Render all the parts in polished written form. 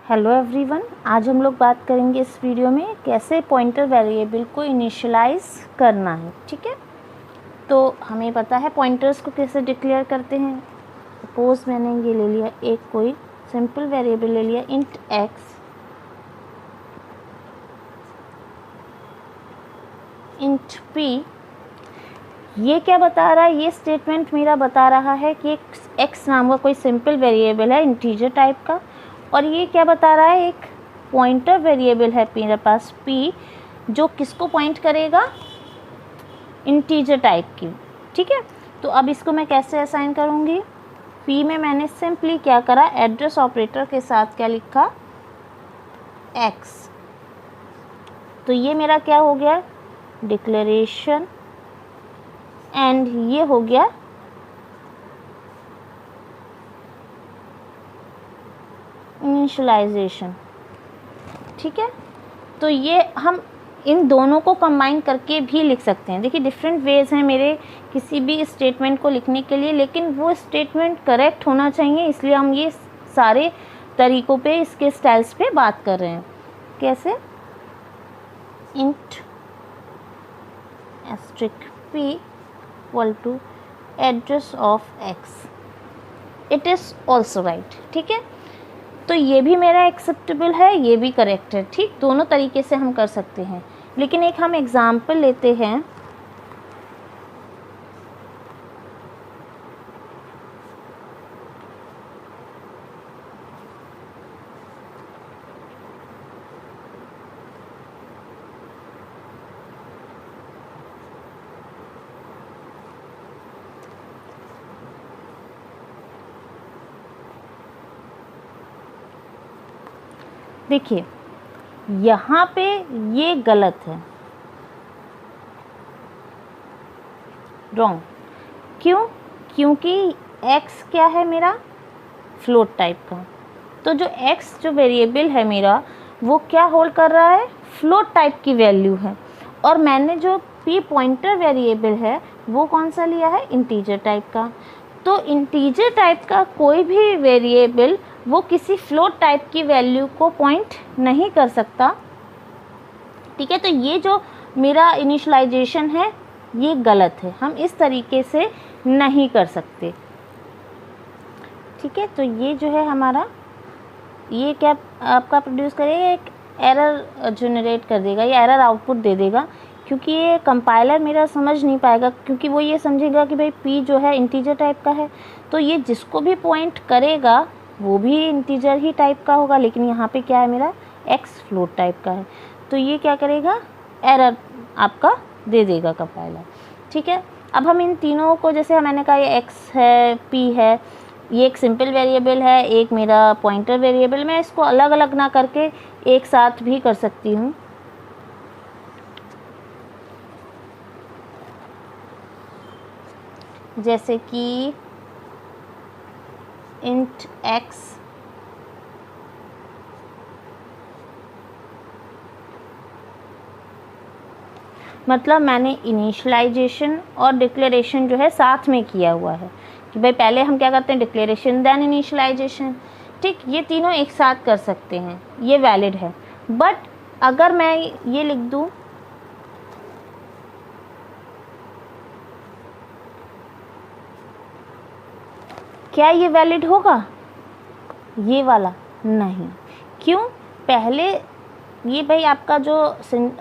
Hello everyone, आज हम लोग बात करेंगे इस वीडियो में कैसे पॉइंटर वेरिएबल को इनिशियलाइज करना है। ठीक है, तो हमें पता है पॉइंटर्स को कैसे डिक्लेयर करते हैं। सपोज मैंने ये ले लिया, एक कोई सिंपल वेरिएबल ले लिया इंट एक्स, इंट पी। ये क्या बता रहा है? ये स्टेटमेंट मेरा बता रहा है कि एक एक्स नाम का कोई सिंपल वेरिएबल है इंटीजर टाइप का, और ये क्या बता रहा है, एक पॉइंटर वेरिएबल है मेरे पास p, जो किसको पॉइंट करेगा, इंटीजर टाइप की। ठीक है, तो अब इसको मैं कैसे असाइन करूँगी? p में मैंने सिंपली क्या करा, एड्रेस ऑपरेटर के साथ क्या लिखा, x। तो ये मेरा क्या हो गया, डिक्लेरेशन, एंड ये हो गया इनिशियलाइजेशन। ठीक है, तो ये हम इन दोनों को कंबाइन करके भी लिख सकते हैं। देखिए डिफरेंट वेज हैं मेरे किसी भी स्टेटमेंट को लिखने के लिए, लेकिन वो स्टेटमेंट करेक्ट होना चाहिए, इसलिए हम ये सारे तरीक़ों पे, इसके स्टाइल्स पे बात कर रहे हैं। कैसे? Int asterisk p equal to address of x, it is also right. ठीक है, तो ये भी मेरा एक्सेप्टेबल है, ये भी करेक्ट है। ठीक, दोनों तरीके से हम कर सकते हैं, लेकिन एक हम एग्जाम्पल लेते हैं। देखिए यहाँ पे ये गलत है, रॉन्ग। क्यों? क्योंकि x क्या है मेरा, फ्लोट टाइप का। तो जो x जो वेरिएबल है मेरा, वो क्या होल्ड कर रहा है, फ्लोट टाइप की वैल्यू है, और मैंने जो p पॉइंटर वेरिएबल है वो कौन सा लिया है, इंटीजर टाइप का। तो इंटीजर टाइप का कोई भी वेरिएबल वो किसी फ्लोट टाइप की वैल्यू को पॉइंट नहीं कर सकता। ठीक है, तो ये जो मेरा इनिशियलाइजेशन है ये गलत है, हम इस तरीके से नहीं कर सकते। ठीक है, तो ये जो है हमारा, ये क्या आपका प्रोड्यूस करेगा, एक एरर जनरेट कर देगा, ये एरर आउटपुट दे देगा, क्योंकि ये कंपाइलर मेरा समझ नहीं पाएगा, क्योंकि वो ये समझेगा कि भाई p जो है इंटीजर टाइप का है, तो ये जिसको भी पॉइंट करेगा वो भी इंटीजर ही टाइप का होगा, लेकिन यहाँ पे क्या है मेरा, x फ्लोट टाइप का है, तो ये क्या करेगा, एरर आपका दे देगा कंपाइलर। ठीक है, अब हम इन तीनों को, जैसे मैंने कहा ये x है, p है, ये एक सिंपल वेरिएबल है, एक मेरा पॉइंटर वेरिएबल, मैं इसको अलग अलग ना करके एक साथ भी कर सकती हूँ। जैसे कि इंट x मतलब मैंने इनिशियलाइजेशन और डिक्लेरेशन जो है साथ में किया हुआ है, कि भाई पहले हम क्या करते हैं, डिक्लेरेशन देन इनिशियलाइजेशन। ठीक, ये तीनों एक साथ कर सकते हैं, ये वैलिड है। बट अगर मैं ये लिख दूँ, क्या ये वैलिड होगा, ये वाला नहीं। क्यों? पहले ये भाई आपका जो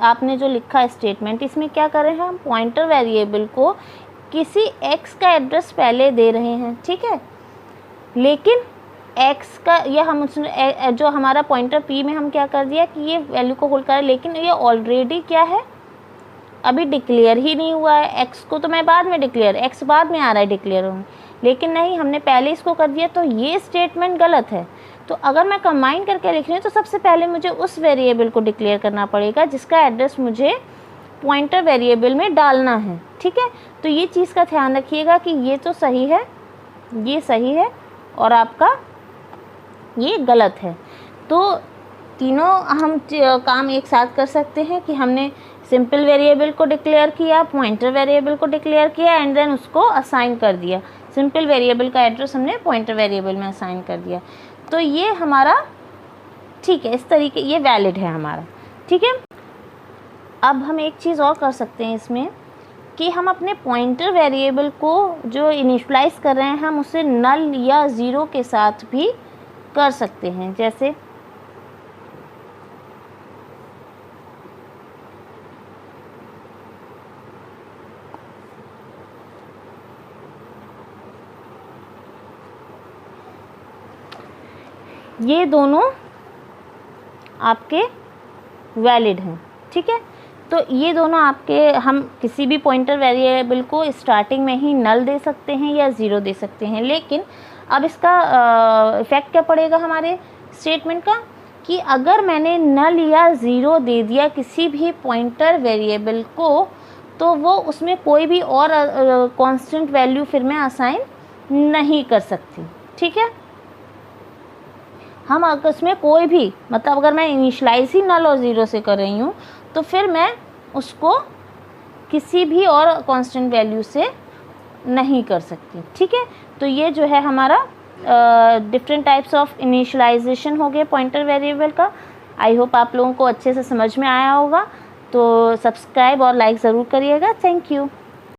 आपने जो लिखा स्टेटमेंट, इसमें क्या कर रहे हैं, हम पॉइंटर वेरिएबल को किसी x का एड्रेस पहले दे रहे हैं। ठीक है, लेकिन x का, या हम जो हमारा पॉइंटर p में हम क्या कर दिया कि ये वैल्यू को होल्ड कर, लेकिन ये ऑलरेडी क्या है, अभी डिक्लेयर ही नहीं हुआ है। x को तो मैं बाद में डिक्लेयर, x बाद में आ रहा है डिक्लेयर होने, लेकिन नहीं, हमने पहले इसको कर दिया, तो ये स्टेटमेंट गलत है। तो अगर मैं कंबाइन करके लिख रही हूँ, तो सबसे पहले मुझे उस वेरिएबल को डिक्लेयर करना पड़ेगा जिसका एड्रेस मुझे पॉइंटर वेरिएबल में डालना है। ठीक है, तो ये चीज़ का ध्यान रखिएगा कि ये तो सही है, ये सही है, और आपका ये गलत है। तो तीनों हम काम एक साथ कर सकते हैं कि हमने सिंपल वेरिएबल को डिक्लेयर किया, पॉइंटर वेरिएबल को डिक्लेयर किया, एंड देन उसको असाइन कर दिया। सिंपल वेरिएबल का एड्रेस हमने पॉइंटर वेरिएबल में असाइन कर दिया, तो ये हमारा ठीक है, इस तरीके ये वैलिड है हमारा। ठीक है, अब हम एक चीज़ और कर सकते हैं इसमें कि हम अपने पॉइंटर वेरिएबल को जो इनिशियलाइज कर रहे हैं हम उसे नल या ज़ीरो के साथ भी कर सकते हैं। जैसे ये दोनों आपके वैलिड हैं। ठीक है, तो ये दोनों आपके, हम किसी भी पॉइंटर वेरिएबल को स्टार्टिंग में ही नल दे सकते हैं या ज़ीरो दे सकते हैं। लेकिन अब इसका इफ़ेक्ट क्या पड़ेगा हमारे स्टेटमेंट का, कि अगर मैंने नल या ज़ीरो दे दिया किसी भी पॉइंटर वेरिएबल को, तो वो उसमें कोई भी और कांस्टेंट वैल्यू फिर मैं असाइन नहीं कर सकती। ठीक है, हम अगर उसमें कोई भी, मतलब अगर मैं इनिशियलाइज ही नल और ज़ीरो से कर रही हूँ तो फिर मैं उसको किसी भी और कांस्टेंट वैल्यू से नहीं कर सकती। ठीक है, तो ये जो है हमारा डिफरेंट टाइप्स ऑफ इनिशियलाइजेशन हो गए पॉइंटर वेरिएबल का। आई होप आप लोगों को अच्छे से समझ में आया होगा। तो सब्सक्राइब और लाइक ज़रूर करिएगा। Thank you.